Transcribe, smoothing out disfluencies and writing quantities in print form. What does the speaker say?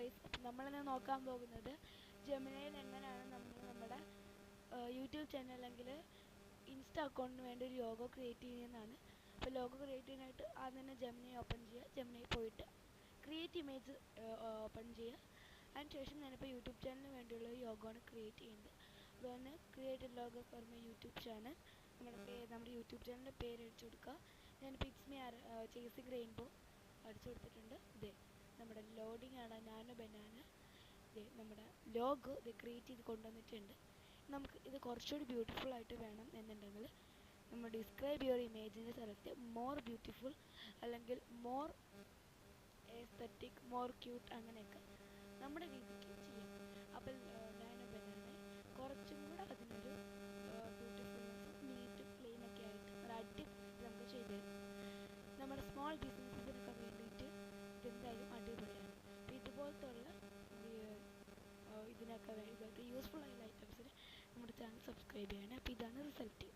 Guys, നമ്മളിന്ന് നോക്കാൻ പോകുന്നത് ജെമിനിയിൽ എങ്ങനെയാണ് നമ്മുടെ യൂട്യൂബ് ചാനൽ അല്ലെങ്കിൽ ഇൻസ്റ്റ അക്കൗണ്ടിന് വേണ്ടി ഒരു ലോഗോ ക്രിയേറ്റ് ചെയ്യുന്നതാണ്. അപ്പോൾ ലോഗോ ക്രിയേറ്റ് ചെയ്യാനായിട്ട് ആദ്യം തന്നെ ജെമിനി ഓപ്പൺ ചെയ്യുക. ജെമിനി പോയിട്ട് ക്രിയേറ്റ് ഇമേജ് ഓപ്പൺ ചെയ്യുക. അതിനുശേഷം ഞാനിപ്പോൾ യൂട്യൂബ് ചാനലിന് വേണ്ടിയുള്ള ഒരു ലോഗോ ആണ് ക്രിയേറ്റ് ചെയ്യുന്നത്. അതുകൊണ്ട് create logo for my YouTube channel. നമ്മുടെ യൂട്യൂബ് ചാനലിൻ്റെ പേര് അടിച്ചു കൊടുക്കുക. ഞാനിപ്പോൾ ഇറ്റ്സ് മീ ചേസിങ് റെയിൻബോ അടിച്ചു കൊടുത്തിട്ടുണ്ട്. ഇതേ നമ്മുടെ ലോഡിംഗ് ആണ് നാനോ ബനാന. ഇത് നമ്മുടെ ലോഗോ ഇത് ക്രിയേറ്റ് ചെയ്ത് കൊണ്ടുവന്നിട്ടുണ്ട്. നമുക്ക് ഇത് കുറച്ചുകൂടി ബ്യൂട്ടിഫുൾ ആയിട്ട് വേണം എന്നുണ്ടെങ്കിൽ നമ്മൾ ഡിസ്ക്രൈബ് യുവർ ഇമേജിനെ സെലക്ട് മോർ ബ്യൂട്ടിഫുൾ അല്ലെങ്കിൽ മോർ എസ്തറ്റിക്, മോർ ക്യൂട്ട്, അങ്ങനെയൊക്കെ നമ്മുടെ രീതിക്ക് ചെയ്യാം. അപ്പോൾ നാനോ ബനാന കുറച്ചും കൂടെ അതിനൊരു ബ്യൂട്ടിഫുൾനെസ്സും നീറ്റും ക്ലീനൊക്കെ ആയിട്ട് ഒരു അടിപൊളി നമുക്ക് ചെയ്തു തരും. നമ്മുടെ സ്മോൾ ബിസിനസ്സിനൊക്കെ വേണ്ടിയിട്ട് ഇതെന്തായാലും അടിപൊളിയാണ്. അപ്പോൾ ഇതുപോലത്തുള്ള ഇതിനൊക്കെ ഇതുപോലത്തെ യൂസ്ഫുൾ ആയുള്ള ഐറ്റംസിന് നമ്മുടെ ചാനൽ സബ്സ്ക്രൈബ് ചെയ്യണം. അപ്പോൾ ഇതാണ് റിസൾട്ട്.